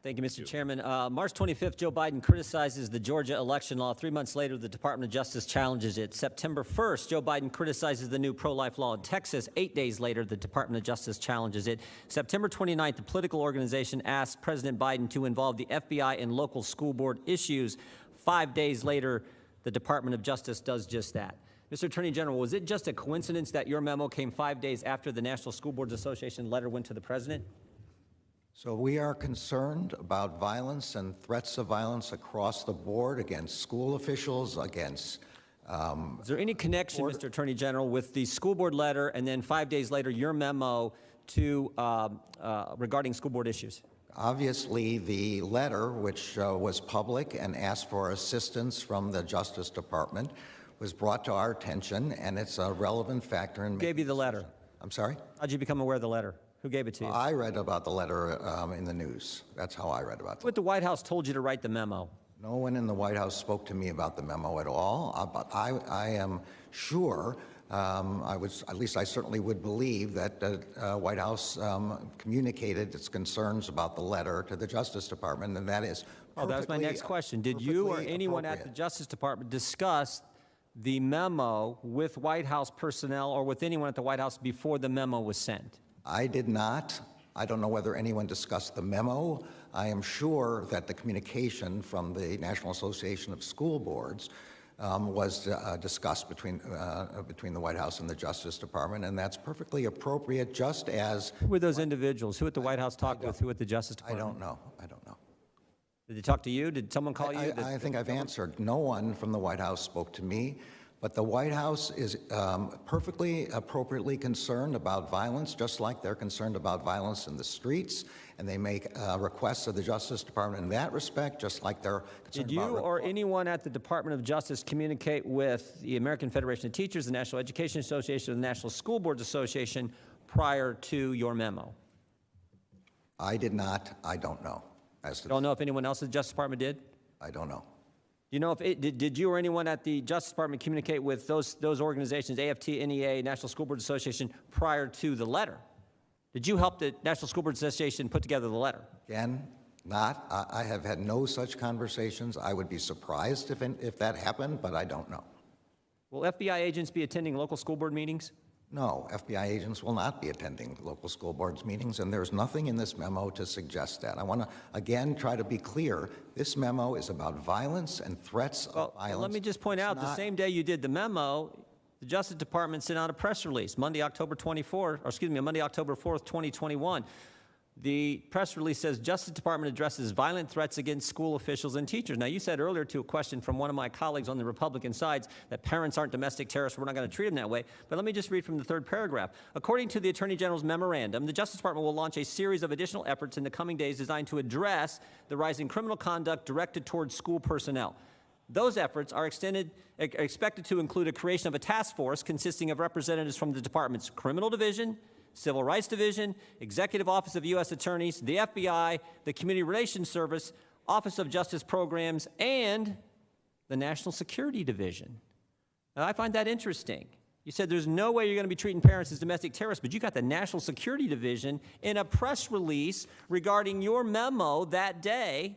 Thank you, Mr. Chairman. March 25th, Joe Biden criticizes the Georgia election law. 3 months later, the Department of Justice challenges it. September 1st, Joe Biden criticizes the new pro-life law in Texas. 8 days later, the Department of Justice challenges it. September 29th, the political organization asked President Biden to involve the FBI in local school board issues. 5 days later, the Department of Justice does just that. Mr. Attorney General, was it just a coincidence that your memo came 5 days after the National School Boards Association letter went to the president? So we are concerned about violence and threats of violence across the board against school officials, against... Is there any connection, Mr. Attorney General, with the school board letter and then 5 days later your memo to regarding school board issues? Obviously, the letter, which was public and asked for assistance from the Justice Department, was brought to our attention, and it's a relevant factor in... Who gave you the letter? I'm sorry? How'd you become aware of the letter? Who gave it to you? I read about the letter in the news. That's how I read about it. What the White House told you to write the memo? No one in the White House spoke to me about the memo at all, but I am sure, at least I certainly would believe that the White House communicated its concerns about the letter to the Justice Department, and that is perfectly... Oh, that was my next question. Did you or anyone at the Justice Department discuss the memo with White House personnel or with anyone at the White House before the memo was sent? I did not. I don't know whether anyone discussed the memo. I am sure that the communication from the National Association of School Boards was discussed between the White House and the Justice Department, and that's perfectly appropriate, just as... Who were those individuals? Who at the White House talked with? Who at the Justice Department? I don't know. I don't know. Did they talk to you? Did someone call you? I think I've answered. No one from the White House spoke to me. But the White House is perfectly appropriately concerned about violence, just like they're concerned about violence in the streets, and they make requests of the Justice Department in that respect, just like they're concerned Did you or anyone at the Department of Justice communicate with the American Federation of Teachers, the National Education Association, the National School Boards Association prior to your memo? I did not. I don't know. You don't know if anyone else at the Justice Department did? I don't know. You know, if did you or anyone at the Justice Department communicate with those organizations, AFT, NEA, National School Boards Association, prior to the letter? Did you help the National School Boards Association put together the letter? Again, not. I have had no such conversations. I would be surprised if that happened, but I don't know. Will FBI agents be attending local school board meetings? No, FBI agents will not be attending local school boards meetings, and there's nothing in this memo to suggest that. I want to, again, try to be clear. This memo is about violence and threats of violence. Let me just point out, the same day you did the memo, the Justice Department sent out a press release, Monday, October 4th, 2021. The press release says, Justice Department addresses violent threats against school officials and teachers. Now, you said earlier to a question from one of my colleagues on the Republican sides that parents aren't domestic terrorists, we're not going to treat them that way. But let me just read from the third paragraph. According to the Attorney General's memorandum, the Justice Department will launch a series of additional efforts in the coming days designed to address the rising criminal conduct directed towards school personnel. Those efforts are expected to include a creation of a task force consisting of representatives from the Department's Criminal Division, Civil Rights Division, Executive Office of U.S. Attorneys, the FBI, the Community Relations Service, Office of Justice Programs, and the National Security Division. Now, I find that interesting. You said there's no way you're going to be treating parents as domestic terrorists, but you got the National Security Division in a press release regarding your memo that day.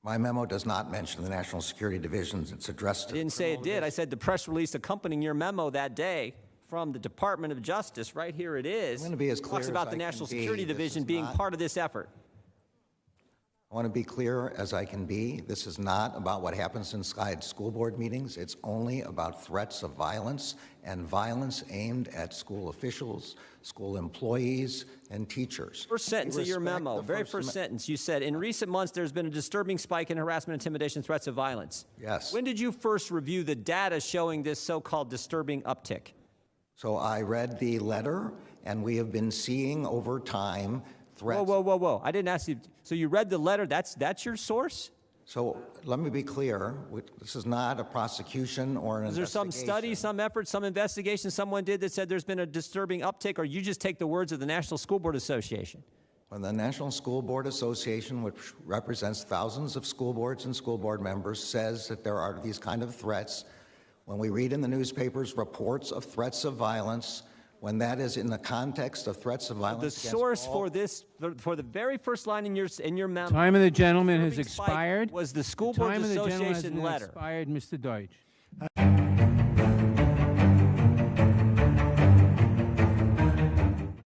My memo does not mention the National Security Divisions. It's addressed to... I didn't say it did. I said the press release accompanying your memo that day from the Department of Justice, right here it is, I'm going to be as clear talks about the National Security Division being part of this effort. I want to be clear as I can be. This is not about what happens inside school board meetings. It's only about threats of violence and violence aimed at school officials, school employees, and teachers. First sentence of your memo, very first sentence, you said, in recent months there's been a disturbing spike in harassment, intimidation, threats of violence. Yes. When did you first review the data showing this so-called disturbing uptick? So I read the letter, and we have been seeing over time threats. Whoa. I didn't ask you. So you read the letter. That's your source? So let me be clear. This is not a prosecution or an investigation. Is there some study, some effort, some investigation someone did that said there's been a disturbing uptick, or you just take the words of the National School Board Association? When the National School Board Association, which represents thousands of school boards and school board members, says that there are these kind of threats, when we read in the newspapers reports of threats of violence, when that is in the context of threats of violence The against source all- for this, for the very first line in your memo. Time of the gentleman has Disturbing spike expired. Was the School The Boards time of the gentleman has Association been letter. expired, Mr. Deutsch.